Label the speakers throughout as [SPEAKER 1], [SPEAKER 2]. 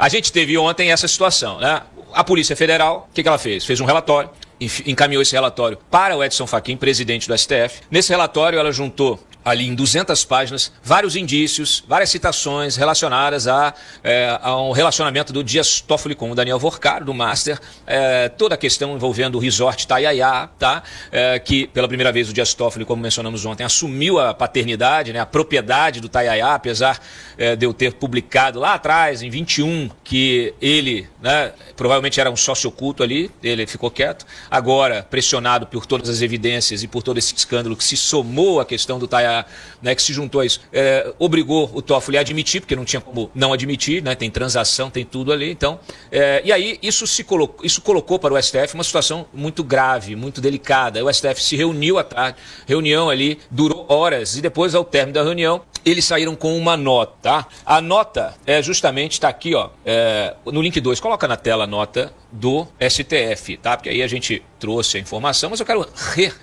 [SPEAKER 1] a gente teve ontem essa situação, né? A Polícia Federal, o que ela fez? Fez um relatório, encaminhou esse relatório para o Edson Fachin, presidente do STF. Nesse relatório, ela juntou ali em 200 páginas, vários indícios, várias citações relacionadas a um relacionamento do Dias Toffoli com o Daniel Vorcaro, do Master, toda a questão envolvendo o resort Itaiaia, tá? Que pela primeira vez o Dias Toffoli, como mencionamos ontem, assumiu a paternidade, né, a propriedade do Itaiaia, apesar de eu ter publicado lá atrás, em 21, que ele, né, provavelmente era um sócio oculto ali, ele ficou quieto. Agora, pressionado por todas as evidências e por todo esse escândalo que se somou à questão do Itaiaia, né, que se juntou a isso, obrigou o Toffoli a admitir, porque não tinha como não admitir, né, tem transação, tem tudo ali, então, e aí isso colocou para o STF uma situação muito grave, muito delicada. O STF se reuniu à tarde, reunião ali durou horas, e depois, ao término da reunião, eles saíram com uma nota, tá? A nota justamente está aqui, ó, no link 2, coloca na tela a nota do STF, tá? Porque aí a gente trouxe a informação, mas eu quero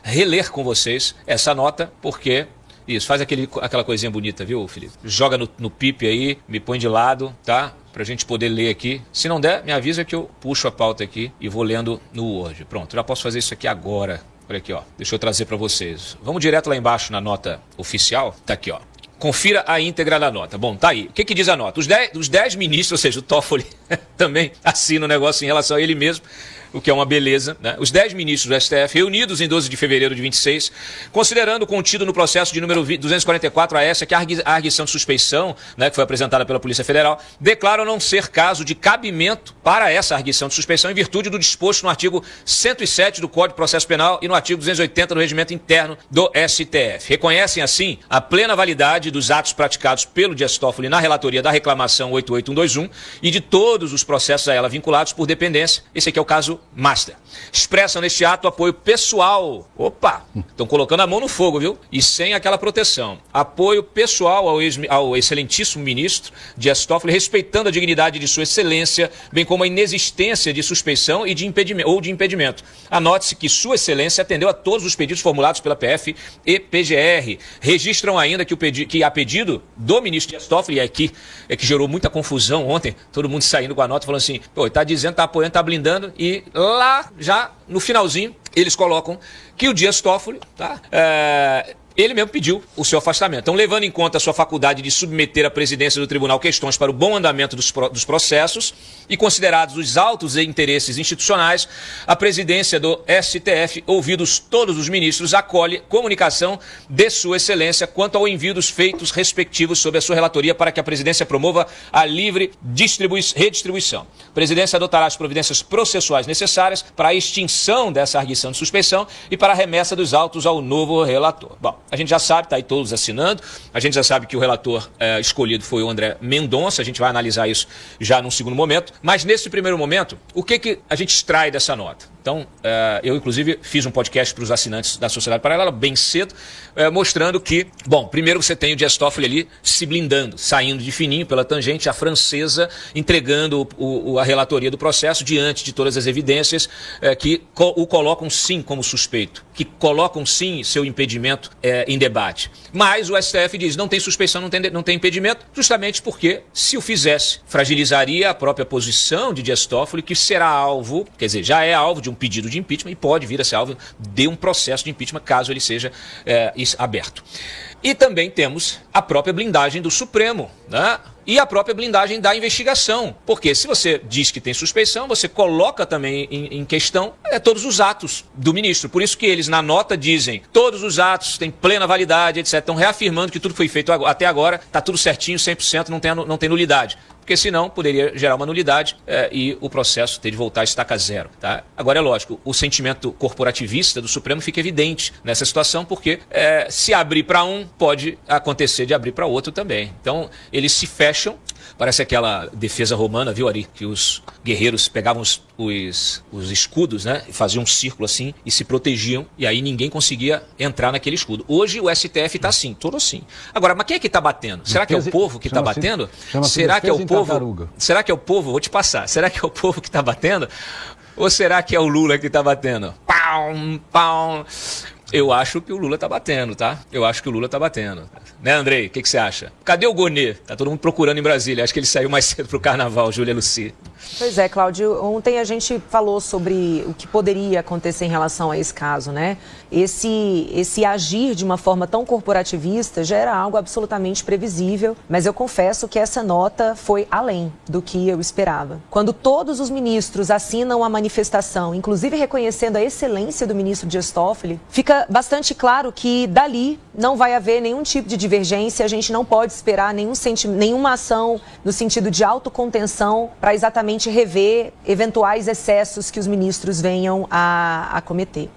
[SPEAKER 1] reler com vocês essa nota, porque isso, faz aquela coisinha bonita, viu, Felipe? Joga no PIP aí, me põe de lado, tá? Pra gente poder ler aqui. Se não der, me avisa que eu puxo a pauta aqui e vou lendo no Word. Pronto, já posso fazer isso aqui agora. Olha aqui, ó. Deixa eu trazer para vocês. Vamos direto lá embaixo na nota oficial. Tá aqui, ó. Confira a íntegra da nota. Bom, tá aí. O que diz a nota? Os 10 ministros, ou seja, o Toffoli também assina o negócio em relação a ele mesmo, o que é uma beleza, né? Os 10 ministros do STF, reunidos em 12 de fevereiro de 26, considerando o contido no processo de número 244 AS, que a arguição de suspeição, né, que foi apresentada pela Polícia Federal, declaram não ser caso de cabimento para essa arguição de suspeição em virtude do disposto no artigo 107 do Código de Processo Penal e no artigo 280 do Regimento Interno do STF. Reconhecem, assim, a plena validade dos atos praticados pelo Dias Toffoli na relatoria da reclamação 88121 e de todos os processos a ela vinculados por dependência. Esse aqui é o caso Master. Expressam neste ato apoio pessoal. Opa! Estão colocando a mão no fogo, viu? E sem aquela proteção. Apoio pessoal ao excelentíssimo ministro Dias Toffoli, respeitando a dignidade de sua excelência, bem como a inexistência de suspeição e de impedimento. Anote-se que sua excelência atendeu a todos os pedidos formulados pela PF e PGR. Registram ainda que a pedido do ministro Dias Toffoli, e aqui é que gerou muita confusão ontem, todo mundo saindo com a nota falando assim, pô, tá dizendo, tá apoiando, tá blindando, e lá, já no finalzinho, eles colocam que o Dias Toffoli, tá? Ele mesmo pediu o seu afastamento. Então, levando em conta a sua faculdade de submeter à presidência do tribunal questões para o bom andamento dos processos e considerados os altos interesses institucionais, a presidência do STF, ouvidos todos os ministros, acolhe comunicação de sua excelência quanto ao envio dos feitos respectivos sobre a sua relatoria para que a presidência promova a livre redistribuição. A presidência adotará as providências processuais necessárias para a extinção dessa arguição de suspeição e para a remessa dos autos ao novo relator. Bom, a gente já sabe, está aí todos assinando, a gente já sabe que o relator escolhido foi o André Mendonça, a gente vai analisar isso já num segundo momento, mas nesse primeiro momento, o que a gente extrai dessa nota? Então, eu inclusive fiz um podcast para os assinantes da Sociedade Paralela bem cedo, mostrando que, bom, primeiro você tem o Dias Toffoli ali se blindando, saindo de fininho pela tangente, a francesa entregando a relatoria do processo diante de todas as evidências que o colocam sim como suspeito, que colocam sim seu impedimento em debate. Mas o STF diz, não tem suspeição, não tem impedimento, justamente porque, se o fizesse, fragilizaria a própria posição de Dias Toffoli, que será alvo, quer dizer, já é alvo de um pedido de impeachment e pode vir a ser alvo de um processo de impeachment caso ele seja aberto. E também temos a própria blindagem do Supremo, né? E a própria blindagem da investigação. Porque se você diz que tem suspeição, você coloca também em questão todos os atos do ministro. Por isso que eles, na nota, dizem todos os atos têm plena validade, etc. Estão reafirmando que tudo foi feito até agora, está tudo certinho, 100%, não tem nulidade. Porque senão poderia gerar uma nulidade e o processo ter de voltar a estaca zero. Tá? Agora é lógico, o sentimento corporativista do Supremo fica evidente nessa situação, porque se abrir para um, pode acontecer de abrir para outro também. Então eles se fecham. Parece aquela defesa romana, viu, Ari? Que os guerreiros pegavam os escudos, né? E faziam um círculo assim e se protegiam. E aí ninguém conseguia entrar naquele escudo. Hoje o STF está assim, todo assim. Agora, mas quem é que está batendo? Será que é o povo que está batendo? Será que é o povo? Será que é o povo? Vou te passar. Será que é o povo que está batendo? Ou será que é o Lula que está batendo? Pau, pau. Eu acho que o Lula tá batendo, tá? Eu acho que o Lula tá batendo. Né, Andrei? O que você acha? Cadê o Gonê? Tá todo mundo procurando em Brasília. Acho que ele saiu mais cedo pro carnaval, Júlia Luci.
[SPEAKER 2] Pois é, Cláudio. Ontem a gente falou sobre o que poderia acontecer em relação a esse caso, né? Esse agir de uma forma tão corporativista já era algo absolutamente previsível, mas eu confesso que essa nota foi além do que eu esperava. Quando todos os ministros assinam a manifestação, inclusive reconhecendo a excelência do ministro Dias Toffoli, fica bastante claro que dali não vai haver nenhum tipo de divergência, a gente não pode esperar nenhuma ação no sentido de autocontenção para exatamente rever eventuais excessos que os ministros venham a cometer.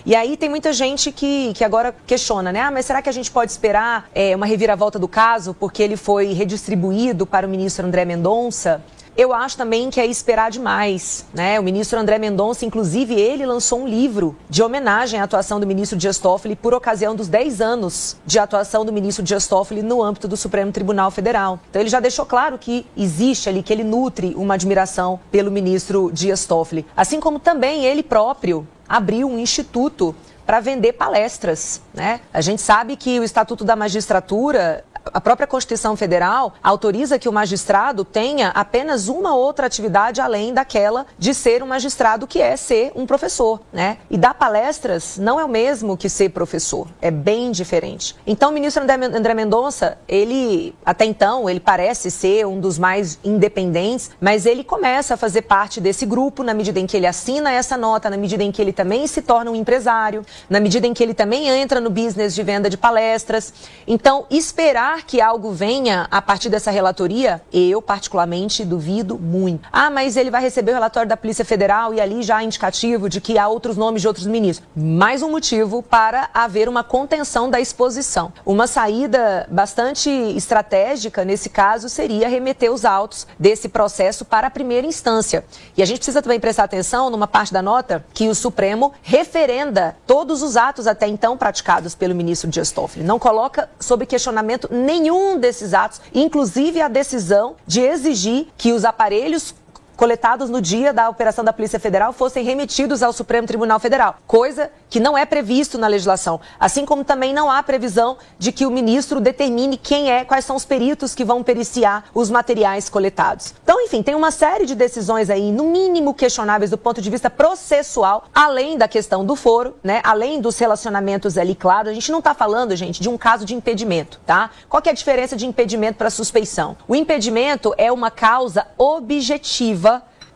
[SPEAKER 2] E aí tem muita gente que agora questiona, né? Mas será que a gente pode esperar uma reviravolta do caso porque ele foi redistribuído para o ministro André Mendonça? Eu acho também que é esperar demais, né? O ministro André Mendonça, inclusive, ele lançou um livro de homenagem à atuação do ministro Dias Toffoli por ocasião dos 10 anos de atuação do ministro Dias Toffoli no âmbito do Supremo Tribunal Federal. Então ele já deixou claro que existe ali, que ele nutre uma admiração pelo ministro Dias Toffoli. Assim como também ele próprio abriu um instituto para vender palestras, né? A gente sabe que o Estatuto da Magistratura, a própria Constituição Federal, autoriza que o magistrado tenha apenas uma outra atividade além daquela de ser um magistrado, que é ser um professor, né? E dar palestras não é o mesmo que ser professor, é bem diferente. Então o ministro André Mendonça, ele, até então, ele parece ser um dos mais independentes, mas ele começa a fazer parte desse grupo na medida em que ele assina essa nota, na medida em que ele também se torna um empresário, na medida em que ele também entra no business de venda de palestras. Então, esperar que algo venha a partir dessa relatoria, eu particularmente duvido muito. Mas ele vai receber o relatório da Polícia Federal e ali já há indicativo de que há outros nomes de outros ministros. Mais um motivo para haver uma contenção da exposição. Uma saída bastante estratégica nesse caso seria remeter os autos desse processo para a primeira instância. E a gente precisa também prestar atenção numa parte da nota que o Supremo referenda todos os atos até então praticados pelo ministro Dias Toffoli. Não coloca sob questionamento nenhum desses atos, inclusive a decisão de exigir que os aparelhos coletados no dia da operação da Polícia Federal fossem remetidos ao Supremo Tribunal Federal, coisa que não é previsto na legislação, assim como também não há previsão de que o ministro determine quais são os peritos que vão periciar os materiais coletados. Então, enfim, tem uma série de decisões aí, no mínimo questionáveis do ponto de vista processual, além da questão do foro, né? Além dos relacionamentos ali, claro, a gente não está falando, gente, de um caso de impedimento, tá? Qual que é a diferença de impedimento para suspeição? O impedimento é uma causa objetiva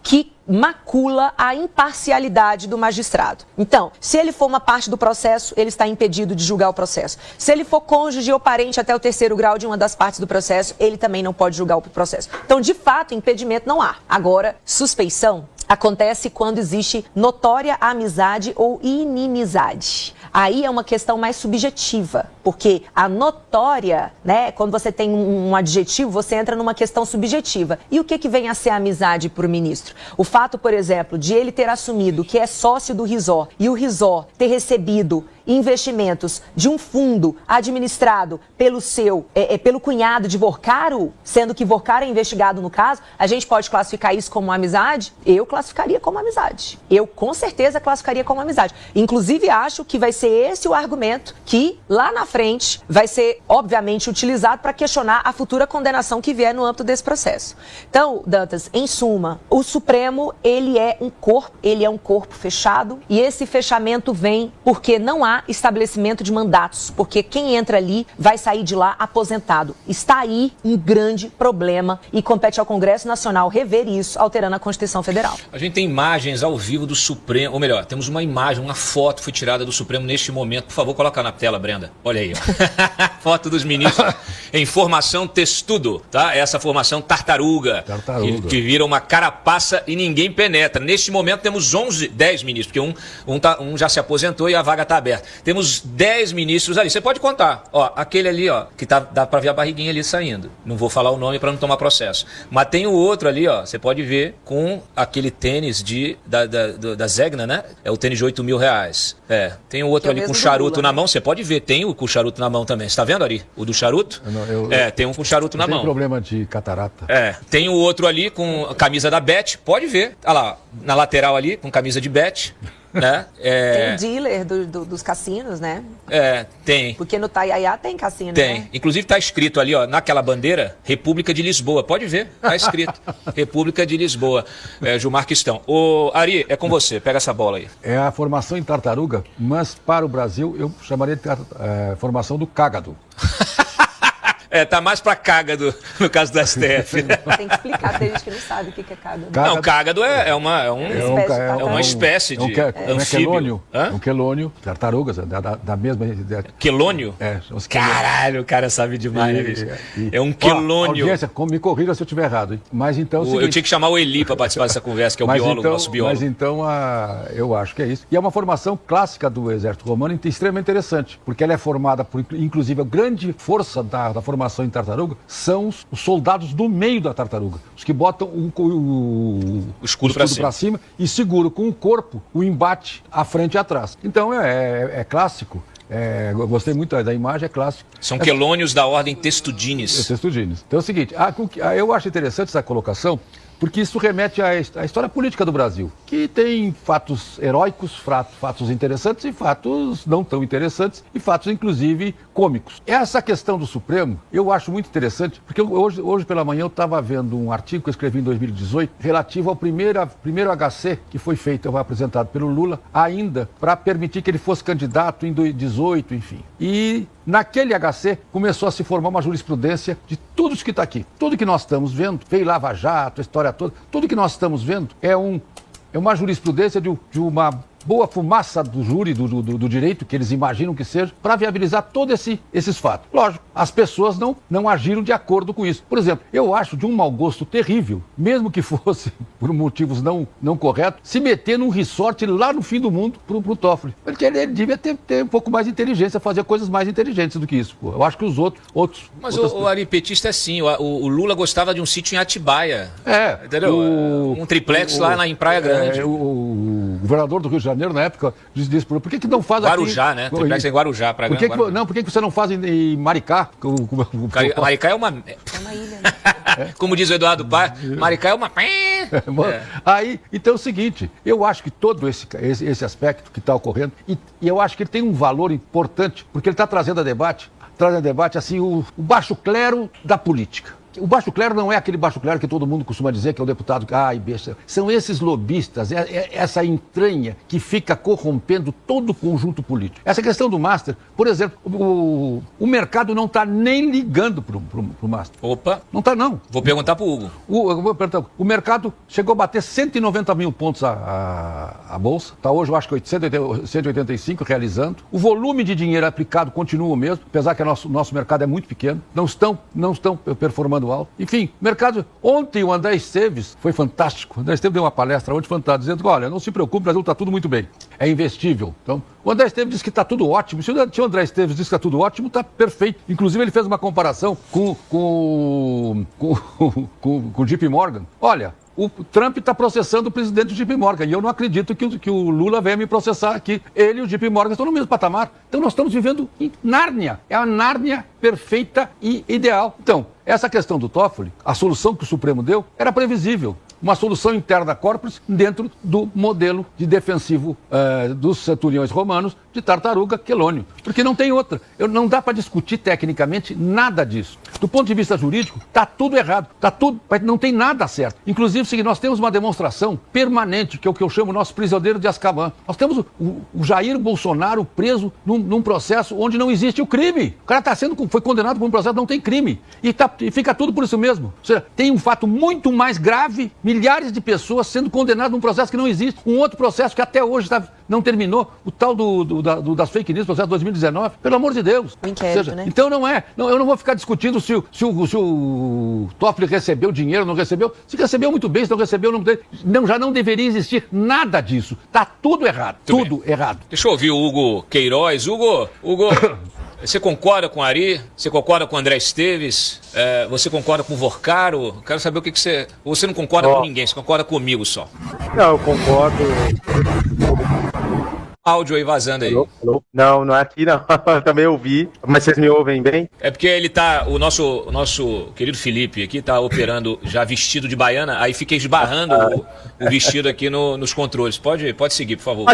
[SPEAKER 2] que macula a imparcialidade do magistrado. Então, se ele for uma parte do processo, ele está impedido de julgar o processo. Se ele for cônjuge ou parente até o 3º grau de uma das partes do processo, ele também não pode julgar o processo. Então, de fato, impedimento não há. Agora, suspeição acontece quando existe notória amizade ou inimizade. Aí é uma questão mais subjetiva, porque a notória, né, quando você tem um adjetivo, você entra numa questão subjetiva. E o que vem a ser a amizade para o ministro? O fato, por exemplo, de ele ter assumido que é sócio do Risor e o Risor ter recebido investimentos de um fundo administrado pelo cunhado de Vorcaro, sendo que Vorcaro é investigado no caso, a gente pode classificar isso como amizade? Eu classificaria como amizade. Eu, com certeza, classificaria como amizade. Inclusive, acho que vai ser esse o argumento que, lá na frente, vai ser, obviamente, utilizado para questionar a futura condenação que vier no âmbito desse processo. Então, Dantas, em suma, o Supremo, ele é um corpo fechado, e esse fechamento vem porque não há estabelecimento de mandatos, porque quem entra ali vai sair de lá aposentado. Está aí um grande problema e compete ao Congresso Nacional rever isso, alterando a Constituição Federal.
[SPEAKER 1] A gente tem imagens ao vivo do Supremo, ou melhor, temos uma imagem, uma foto foi tirada do Supremo neste momento. Por favor, coloca na tela, Brenda. Olha aí, ó. Foto dos ministros em formação textudo, tá? Essa formação tartaruga. Que vira uma carapaça e ninguém penetra. Neste momento temos 10 ministros, porque um já se aposentou e a vaga está aberta. Temos 10 ministros ali. Você pode contar. Ó, aquele ali, ó, que dá para ver a barriguinha ali saindo. Não vou falar o nome para não tomar processo. Mas tem o outro ali, ó. Você pode ver com aquele tênis da Zegna, né? É o tênis de R$8.000. Tem o outro ali com charuto na mão. Você pode ver. Tem o com charuto na mão também. Você tá vendo ali? O do charuto? Tem um com charuto na mão.
[SPEAKER 3] Tem problema de catarata.
[SPEAKER 1] Tem o outro ali com a camisa da Bet. Pode ver. Olha lá, na lateral ali, com camisa de Bet. né?
[SPEAKER 2] Tem o dealer dos cassinos, né?
[SPEAKER 1] Tem.
[SPEAKER 2] Porque no Taiaiá tem cassino,
[SPEAKER 1] Tem.
[SPEAKER 2] né?
[SPEAKER 1] Inclusive está escrito ali, ó, naquela bandeira, República de Lisboa. Pode ver, está escrito. República de Lisboa. Gilmar Quistão. Ô, Ari, é com você. Pega essa bola aí.
[SPEAKER 3] É a formação em tartaruga, mas para o Brasil eu chamaria de formação do cágado.
[SPEAKER 1] Tá mais pra cágado, no caso do STF.
[SPEAKER 2] Tem que explicar, tem gente que não sabe o que é cágado.
[SPEAKER 1] Não, cágado é uma espécie de anfíbio.
[SPEAKER 3] Quelônio. Um quelônio, tartarugas, da mesma...
[SPEAKER 1] Quelônio? Caralho, o cara sabe demais. É um quelônio.
[SPEAKER 3] Audiência, me corrija se eu estiver errado. Hein? Mas então...
[SPEAKER 1] Eu tinha que chamar o Eli para participar dessa conversa, que é o biólogo, nosso biólogo.
[SPEAKER 3] Mas então, eu acho que é isso. E é uma formação clássica do exército romano extremamente interessante, porque ela é formada por, inclusive, a grande força da formação em tartaruga são os soldados do meio da tartaruga, os que botam o escudo para cima e seguram com o corpo o embate à frente e atrás. Então é clássico. Eu gostei muito da imagem, é clássico.
[SPEAKER 1] São quelônios da ordem Testudines.
[SPEAKER 3] Testudines. Então é o seguinte, eu acho interessante essa colocação, porque isso remete à história política do Brasil, que tem fatos heróicos, fatos interessantes e fatos não tão interessantes, e fatos, inclusive, cômicos. Essa questão do Supremo, eu acho muito interessante, porque hoje pela manhã eu estava vendo um artigo que eu escrevi em 2018, relativo ao primeiro HC que foi feito, apresentado pelo Lula, ainda para permitir que ele fosse candidato em 2018, enfim. E naquele HC começou a se formar uma jurisprudência de tudo isso que está aqui. Tudo que nós estamos vendo, veio Lava Jato, a história toda, tudo que nós estamos vendo é uma jurisprudência de uma boa fumaça do júri, do direito, que eles imaginam que seja, para viabilizar todos esses fatos. Lógico, as pessoas não agiram de acordo com isso. Por exemplo, eu acho de um mau gosto terrível, mesmo que fosse por motivos não corretos, se meter num resort lá no fim do mundo pro Toffoli. Ele devia ter um pouco mais de inteligência, fazer coisas mais inteligentes do que isso. Pô. Eu acho que os outros...
[SPEAKER 1] Mas o Ari, petista é assim, o Lula gostava de um sítio em Atibaia. Entendeu? Um triplex lá em Praia Grande.
[SPEAKER 3] O governador do Rio de Janeiro, na época, disse por que não faz
[SPEAKER 1] Guarujá, né? Triplex em Guarujá. Por
[SPEAKER 3] que você não faz em Maricá?
[SPEAKER 1] Maricá é uma
[SPEAKER 2] ilha, né?
[SPEAKER 1] Como diz o Eduardo Paz, Maricá é uma...
[SPEAKER 3] Aí, então é o seguinte, eu acho que todo esse aspecto que está ocorrendo, e eu acho que ele tem um valor importante, porque ele está trazendo a debate assim, o baixo clero da política. O baixo clero não é aquele baixo clero que todo mundo costuma dizer que é o deputado e besta. São esses lobistas, essa entranha que fica corrompendo todo o conjunto político. Essa questão do Master, por exemplo, o mercado não está nem ligando para o Master.
[SPEAKER 1] Opa!
[SPEAKER 3] Não está, não.
[SPEAKER 1] Vou perguntar para o Hugo.
[SPEAKER 3] O mercado chegou a bater 190 mil pontos a Bolsa. Está hoje, eu acho que 185 realizando. O volume de dinheiro aplicado continua o mesmo, apesar que o nosso mercado é muito pequeno. Não estão performando alto. Enfim, mercado... Ontem o André Esteves foi fantástico. O André Esteves deu uma palestra ontem fantástica, dizendo, olha, não se preocupe, o Brasil está tudo muito bem. É investível. Então, o André Esteves disse que está tudo ótimo. Se o André Esteves disse que está tudo ótimo, está perfeito. Inclusive, ele fez uma comparação com o JP Morgan. Olha, o Trump está processando o presidente do JP Morgan. E eu não acredito que o Lula venha me processar aqui. Ele e o JP Morgan estão no mesmo patamar. Então nós estamos vivendo em Nárnia. É a Nárnia perfeita e ideal. Então, essa questão do Toffoli, a solução que o Supremo deu, era previsível. Uma solução interna corporis dentro do modelo de defensivo dos centuriões romanos de tartaruga quelônio. Porque não tem outra. Não dá para discutir tecnicamente nada disso. Do ponto de vista jurídico, está tudo errado. Não tem nada certo. Inclusive, nós temos uma demonstração permanente, que é o que eu chamo nosso prisioneiro de Azkaban. Nós temos o Jair Bolsonaro preso num processo onde não existe o crime. O cara foi condenado por um processo que não tem crime. E fica tudo por isso mesmo. Ou seja, tem um fato muito mais grave, milhares de pessoas sendo condenadas num processo que não existe. Um outro processo que até hoje não terminou, o tal das fake news, processo 2019. Pelo amor de Deus.
[SPEAKER 2] O inquérito, né?
[SPEAKER 3] Então eu não vou ficar discutindo se o Toffoli recebeu dinheiro ou não recebeu. Se recebeu, muito bem. Se não recebeu, já não deveria existir nada disso. Está tudo errado. Tudo errado.
[SPEAKER 1] Deixa eu ouvir o Hugo Queiroz. Hugo, você concorda com o Ari? Você concorda com o André Esteves? Você concorda com o Vorcaro? Quero saber o que você... Você não concorda com ninguém, você concorda comigo só.
[SPEAKER 4] Não, eu concordo.
[SPEAKER 1] áudio aí vazando aí.
[SPEAKER 4] Alô? Não, não é aqui não. Eu também ouvi, mas vocês me ouvem bem?
[SPEAKER 1] É porque ele tá, o nosso querido Felipe aqui tá operando já vestido de baiana, aí fica esbarrando o vestido aqui nos controles. Pode seguir, por favor.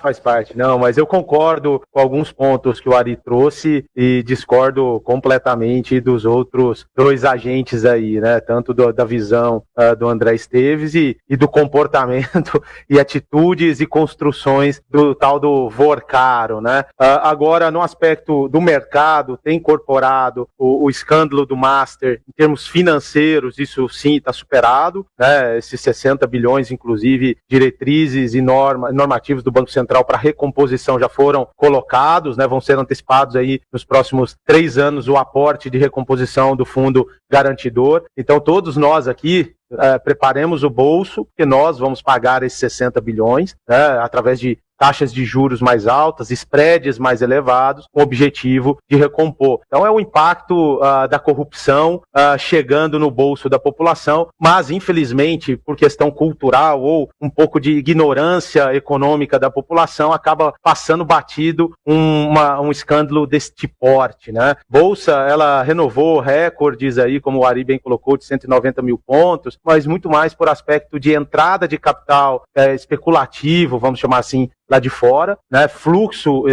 [SPEAKER 4] Faz parte. Não, mas eu concordo com alguns pontos que o Ari trouxe e discordo completamente dos outros dois agentes aí, né? Tanto da visão do André Esteves e do comportamento e atitudes e construções do tal do Vorcaro, né? Agora, no aspecto do mercado, tem incorporado o escândalo do Master em termos financeiros, isso sim está superado, né? Esses 60 bilhões, inclusive, diretrizes e normativos do Banco Central para recomposição já foram colocados, né? Vão ser antecipados aí nos próximos 3 anos o aporte de recomposição do fundo garantidor. Então, todos nós aqui preparemos o bolso, porque nós vamos pagar esses 60 bilhões, né, através de taxas de juros mais altas, spreads mais elevados, com o objetivo de recompor. Então é o impacto da corrupção chegando no bolso da população, mas infelizmente, por questão cultural ou um pouco de ignorância econômica da população, acaba passando batido um escândalo deste porte, né? Bolsa, ela renovou recordes aí, como o Ari bem colocou, de 190 mil pontos, mas muito mais por aspecto de entrada de capital especulativo, vamos chamar assim, lá de fora, né? Fluxo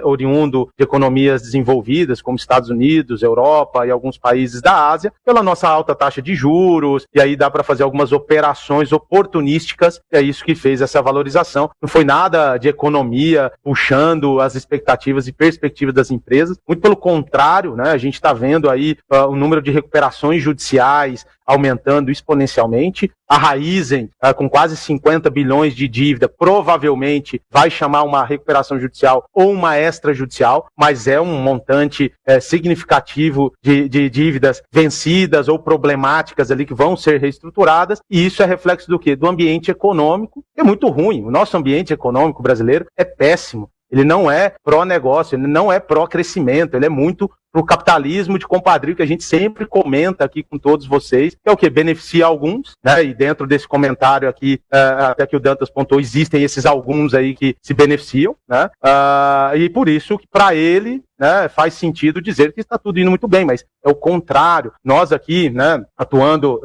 [SPEAKER 4] oriundo de economias desenvolvidas, como Estados Unidos, Europa e alguns países da Ásia, pela nossa alta taxa de juros, e aí dá para fazer algumas operações oportunísticas, e é isso que fez essa valorização. Não foi nada de economia puxando as expectativas e perspectivas das empresas, muito pelo contrário, né? A gente está vendo aí o número de recuperações judiciais aumentando exponencialmente. A Raizen, com quase 50 bilhões de dívida, provavelmente vai chamar uma recuperação judicial ou uma extrajudicial, mas é um montante significativo de dívidas vencidas ou problemáticas ali que vão ser reestruturadas, e isso é reflexo do quê? Do ambiente econômico, que é muito ruim. O nosso ambiente econômico brasileiro é péssimo. Ele não é pró-negócio, ele não é pró-crescimento, ele é muito pro capitalismo de compadrio que a gente sempre comenta aqui com todos vocês, que é o que beneficia alguns, né? E dentro desse comentário aqui, até que o Dantas pontuou, existem esses alguns aí que se beneficiam, né? E por isso, para ele, né, faz sentido dizer que está tudo indo muito bem, mas é o contrário. Nós aqui, né, atuando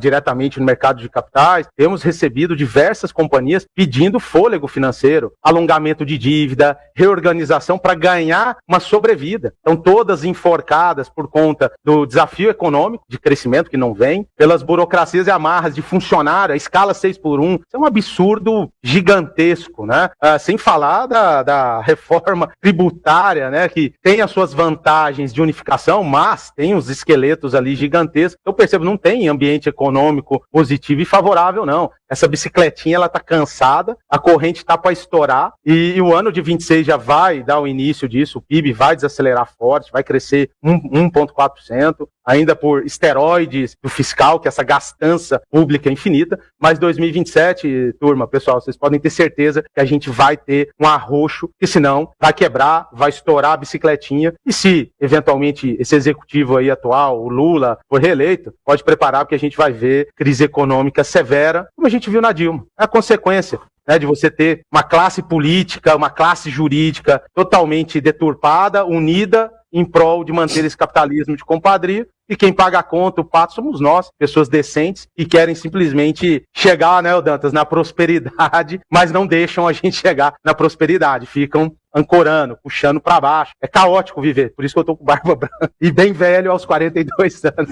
[SPEAKER 4] diretamente no mercado de capitais, temos recebido diversas companhias pedindo fôlego financeiro, alongamento de dívida, reorganização para ganhar uma sobrevida. Então, todas enforcadas por conta do desafio econômico de crescimento que não vem, pelas burocracias e amarras de funcionário, a escala 6x1, isso é um absurdo gigantesco, né? Sem falar da reforma tributária, né, que tem as suas vantagens de unificação, mas tem os esqueletos ali gigantescos. Eu percebo, não tem ambiente econômico positivo e favorável, não. Essa bicicletinha, ela tá cansada, a corrente tá para estourar, e o ano de 26 já vai dar o início disso, o PIB vai desacelerar forte, vai crescer 1,4%, ainda por esteroides do fiscal, que é essa gastança pública infinita, mas 2027, turma, pessoal, vocês podem ter certeza que a gente vai ter um arroxo, que senão vai quebrar, vai estourar a bicicletinha, e se, eventualmente, esse executivo aí atual, o Lula, for reeleito, pode preparar, porque a gente vai ver crise econômica severa, como a gente viu na Dilma. É a consequência, né, de você ter uma classe política, uma classe jurídica totalmente deturpada, unida, em prol de manter esse capitalismo de compadrio, e quem paga a conta, o pato, somos nós, pessoas decentes, que querem simplesmente chegar, né, Dantas, na prosperidade, mas não deixam a gente chegar na prosperidade, ficam ancorando, puxando para baixo. É caótico viver, por isso que eu tô com barba branca e bem velho aos 42 anos.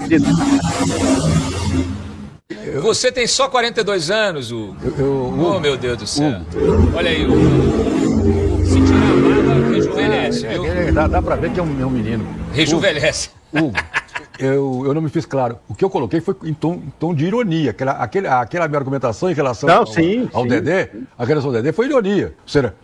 [SPEAKER 1] Você tem só 42 anos, Hugo. Oh, meu Deus do céu. Olha aí, Hugo. Se tirar a barba, rejuvenesce, viu?
[SPEAKER 3] Dá pra ver que é um menino.
[SPEAKER 1] Rejuvenesce.
[SPEAKER 3] Hugo, eu não me fiz claro. O que eu coloquei foi em tom de ironia. Aquela minha argumentação em relação ao Dedé, a relação ao Dedé foi ironia. Ou seja,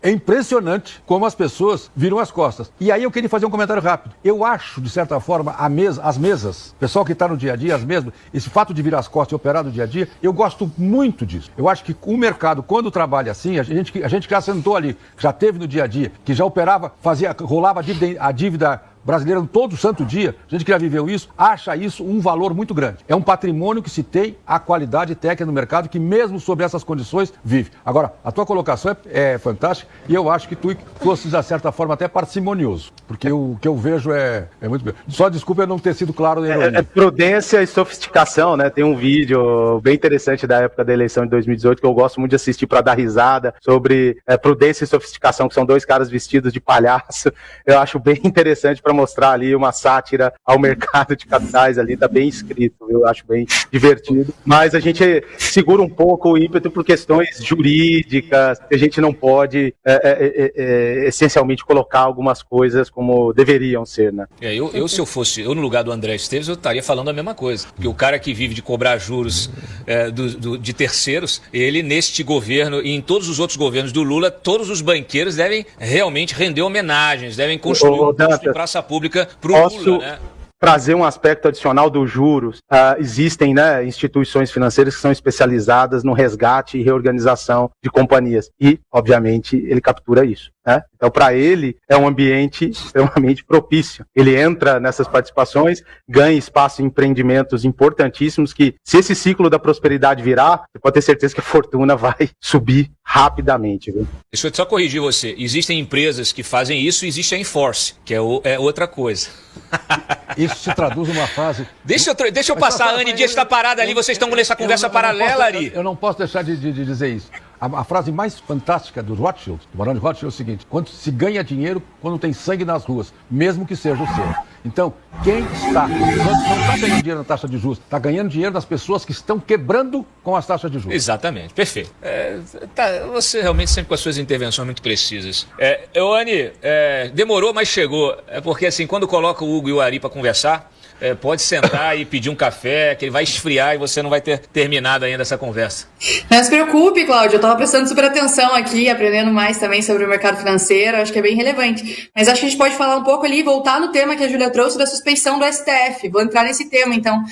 [SPEAKER 3] é impressionante como as pessoas viram as costas. E aí eu queria fazer um comentário rápido. Eu acho, de certa forma, as mesas, o pessoal que está no dia a dia, as mesas, esse fato de virar as costas e operar no dia a dia, eu gosto muito disso. Eu acho que o mercado, quando trabalha assim, a gente que já sentou ali, que já teve no dia a dia, que já operava, rolava a dívida brasileiro todo santo dia, gente que já viveu isso, acha isso um valor muito grande. É um patrimônio que se tem a qualidade técnica no mercado que mesmo sob essas condições vive. Agora, a tua colocação é fantástica e eu acho que tu fosse, de certa forma, até parcimonioso, porque o que eu vejo é muito bem. Só desculpa eu não ter sido claro.
[SPEAKER 4] É prudência e sofisticação, né? Tem um vídeo bem interessante da época da eleição de 2018 que eu gosto muito de assistir para dar risada, sobre prudência e sofisticação, que são dois caras vestidos de palhaço. Eu acho bem interessante para mostrar ali uma sátira ao mercado de capitais ali, tá bem escrito, eu acho bem divertido. Mas a gente segura um pouco o ímpeto por questões jurídicas, a gente não pode essencialmente colocar algumas coisas como deveriam ser, né?
[SPEAKER 1] Se eu fosse no lugar do André Esteves, eu estaria falando a mesma coisa. Porque o cara que vive de cobrar juros de terceiros, ele neste governo e em todos os outros governos do Lula, todos os banqueiros devem realmente render homenagens, devem construir um posto de praça pública para o Lula, né?
[SPEAKER 4] Trazer um aspecto adicional dos juros. Existem, né, instituições financeiras que são especializadas no resgate e reorganização de companhias. E, obviamente, ele captura isso, né? Então, para ele, é um ambiente extremamente propício. Ele entra nessas participações, ganha espaço em empreendimentos importantíssimos que, se esse ciclo da prosperidade virar, você pode ter certeza que a fortuna vai subir rapidamente. Viu?
[SPEAKER 1] Deixa eu só corrigir você. Existem empresas que fazem isso e existe a Enforce, que é outra coisa.
[SPEAKER 3] Isso se traduz numa frase...
[SPEAKER 1] Deixa eu passar, a Anne Dias está parada ali, vocês estão nessa conversa paralela, Ari.
[SPEAKER 3] Eu não posso deixar de dizer isso. A frase mais fantástica do Rothschild, do Barão de Rothschild, é o seguinte: quando se ganha dinheiro quando tem sangue nas ruas, mesmo que seja o seu. Então, quem está não está ganhando dinheiro na taxa de juros, está ganhando dinheiro das pessoas que estão quebrando com as taxas de juros.
[SPEAKER 1] Exatamente, perfeito. Você realmente sempre com as suas intervenções muito precisas. Anne, demorou, mas chegou. É porque assim, quando coloca o Hugo e o Ari para conversar, pode sentar e pedir um café, que ele vai esfriar e você não vai ter terminado ainda essa conversa.
[SPEAKER 5] Não se preocupe, Cláudio, eu estava prestando super atenção aqui, aprendendo mais também sobre o mercado financeiro, acho que é bem relevante. Mas acho que a gente pode falar um pouco ali, voltar no tema que a Júlia trouxe da suspeição do STF. Vou entrar nesse tema, então.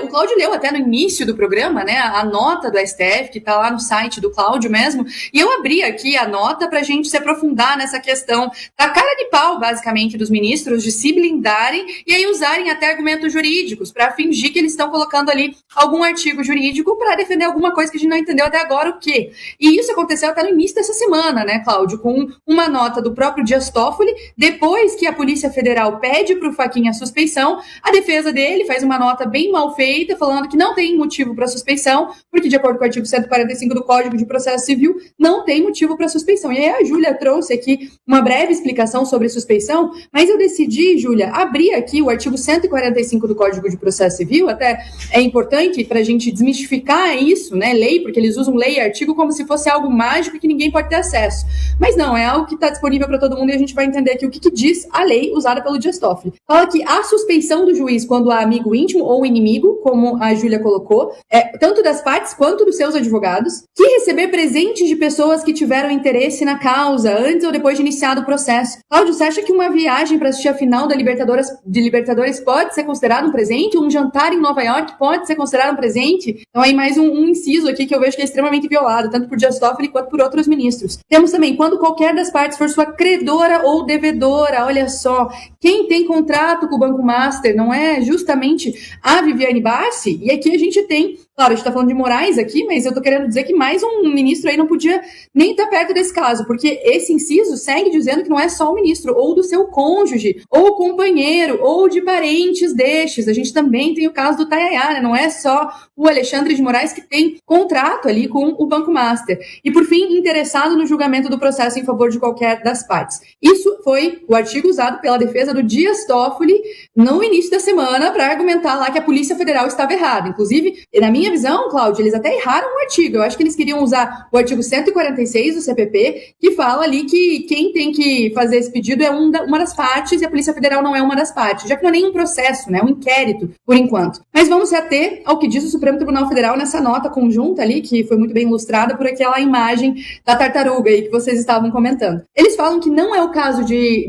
[SPEAKER 5] O Cláudio leu até no início do programa, né, a nota do STF, que está lá no site do Cláudio mesmo, e eu abri aqui a nota para a gente se aprofundar nessa questão da cara de pau, basicamente, dos ministros, de se blindarem e aí usarem até argumentos jurídicos para fingir que eles estão colocando ali algum artigo jurídico para defender alguma coisa que a gente não entendeu até agora o quê. E isso aconteceu até no início dessa semana, né, Cláudio, com uma nota do próprio Dias Toffoli, depois que a Polícia Federal pede para o Fachin a suspeição, a defesa dele faz uma nota bem mal feita, falando que não tem motivo para suspeição, porque de acordo com o artigo 145 do Código de Processo Civil, não tem motivo para suspeição. E aí a Júlia trouxe aqui uma breve explicação sobre suspeição, mas eu decidi, Júlia, abrir aqui o artigo 145 do Código de Processo Civil, até é importante para a gente desmistificar isso, né, lei, porque eles usam lei e artigo como se fosse algo mágico que ninguém pode ter acesso. Mas não, é algo que está disponível para todo mundo e a gente vai entender aqui o que diz a lei usada pelo Dias Toffoli. Fala que a suspeição do juiz quando há amigo íntimo ou inimigo, como a Júlia colocou, tanto das partes quanto dos seus advogados, que receber presentes de pessoas que tiveram interesse na causa antes ou depois de iniciado o processo. Cláudio, você acha que uma viagem para assistir a final da Libertadores pode ser considerado um presente? Um jantar em Nova York pode ser considerado um presente? Então aí mais um inciso aqui que eu vejo que é extremamente violado, tanto por Dias Toffoli quanto por outros ministros. Temos também, quando qualquer das partes for sua credora ou devedora, olha só, quem tem contrato com o Banco Master não é justamente a Viviane Bassi? E aqui a gente tem, claro, a gente está falando de Moraes aqui, mas eu tô querendo dizer que mais um ministro aí não podia nem estar perto desse caso, porque esse inciso segue dizendo que não é só o ministro, ou do seu cônjuge, ou companheiro, ou de parentes destes. A gente também tem o caso do Tayayá, né? Não é só o Alexandre de Moraes que tem contrato ali com o Banco Master. E, por fim, interessado no julgamento do processo em favor de qualquer das partes. Isso foi o artigo usado pela defesa do Dias Toffoli no início da semana para argumentar lá que a Polícia Federal estava errada. Inclusive, na minha visão, Cláudio, eles até erraram o artigo. Eu acho que eles queriam usar o artigo 146 do CPP, que fala ali que quem tem que fazer esse pedido é uma das partes e a Polícia Federal não é uma das partes, já que não é nenhum processo, né? É um inquérito, por enquanto. Mas vamos se ater ao que diz o Supremo Tribunal Federal nessa nota conjunta ali, que foi muito bem ilustrada por aquela imagem da tartaruga aí que vocês estavam comentando. Eles falam que não é o caso de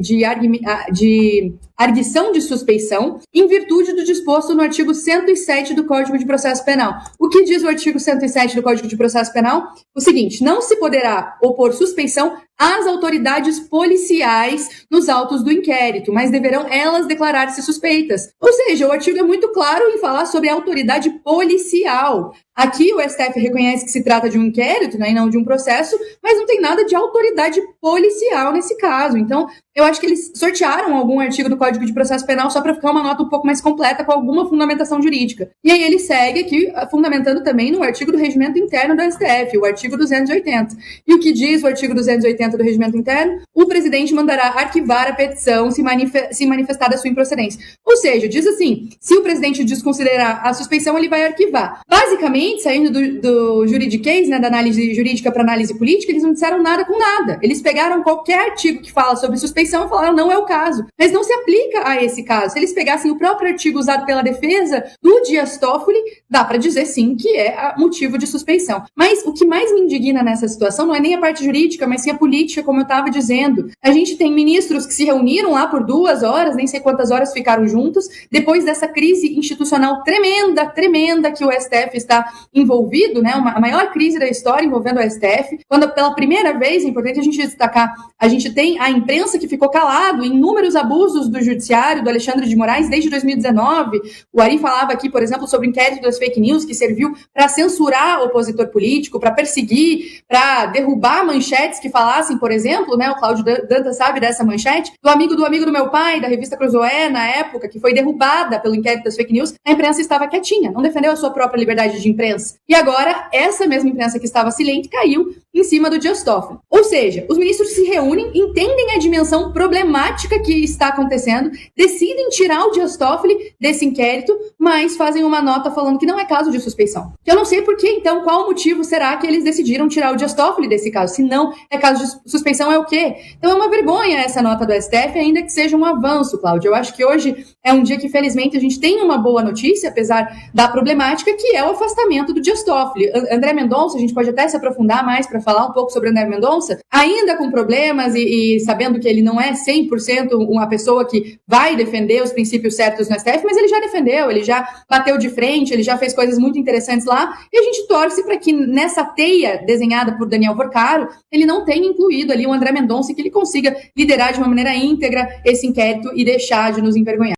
[SPEAKER 5] arguição de suspeição em virtude do disposto no artigo 107 do Código de Processo Penal. O que diz o artigo 107 do Código de Processo Penal? O seguinte: não se poderá opor suspeição às autoridades policiais nos autos do inquérito, mas deverão elas declarar-se suspeitas. Ou seja, o artigo é muito claro em falar sobre a autoridade policial. Aqui o STF reconhece que se trata de um inquérito, né, e não de um processo, mas não tem nada de autoridade policial nesse caso. Então, eu acho que eles sortearam algum artigo do Código de Processo Penal só para ficar uma nota um pouco mais completa com alguma fundamentação jurídica. E aí ele segue aqui, fundamentando também no artigo do Regimento Interno do STF, o artigo 280. E o que diz o artigo 280 do Regimento Interno? O presidente mandará arquivar a petição se manifestada a sua improcedência. Ou seja, diz assim, se o presidente desconsiderar a suspeição, ele vai arquivar. Basicamente, saindo do juridiquês, né, da análise jurídica para análise política, eles não disseram nada com nada. Eles pegaram qualquer artigo que fala sobre suspeição e falaram, não é o caso. Mas não se aplica a esse caso. Se eles pegassem o próprio artigo usado pela defesa do Dias Toffoli, dá para dizer sim que é motivo de suspeição. Mas o que mais me indigna nessa situação não é nem a parte jurídica, mas sim a política, como eu estava dizendo. A gente tem ministros que se reuniram lá por 2 horas, nem sei quantas horas ficaram juntos, depois dessa crise institucional tremenda que o STF está envolvido, né, a maior crise da história envolvendo o STF, quando pela primeira vez, é importante a gente destacar, a gente tem a imprensa que ficou calado em inúmeros abusos do judiciário, do Alexandre de Moraes, desde 2019. O Ari falava aqui, por exemplo, sobre o inquérito das fake news, que serviu para censurar o opositor político, para perseguir, para derrubar manchetes que falassem, por exemplo, né, o Cláudio Dantas sabe dessa manchete, do amigo do meu pai, da revista Cruzoé, na época, que foi derrubada pelo inquérito das fake news, a imprensa estava quietinha, não defendeu a sua própria liberdade de imprensa. E agora, essa mesma imprensa que estava silente caiu em cima do Dias Toffoli. Ou seja, os ministros se reúnem, entendem a dimensão problemática que está acontecendo, decidem tirar o Dias Toffoli desse inquérito, mas fazem uma nota falando que não é caso de suspeição. Que eu não sei por que, então, qual o motivo será que eles decidiram tirar o Dias Toffoli desse caso? Se não é caso de suspeição, é o quê? Então é uma vergonha essa nota do STF, ainda que seja um avanço, Cláudio. Eu acho que hoje é um dia que, felizmente, a gente tem uma boa notícia, apesar da problemática, que é o afastamento do Dias Toffoli. André Mendonça, a gente pode até se aprofundar mais para falar um pouco sobre André Mendonça, ainda com problemas e sabendo que ele não é 100% uma pessoa que vai defender os princípios certos no STF, mas ele já defendeu, ele já bateu de frente, ele já fez coisas muito interessantes lá, e a gente torce para que nessa teia desenhada por Daniel Porcaro, ele não tenha incluído ali o André Mendonça e que ele consiga liderar de uma maneira íntegra esse inquérito e deixar de nos envergonhar.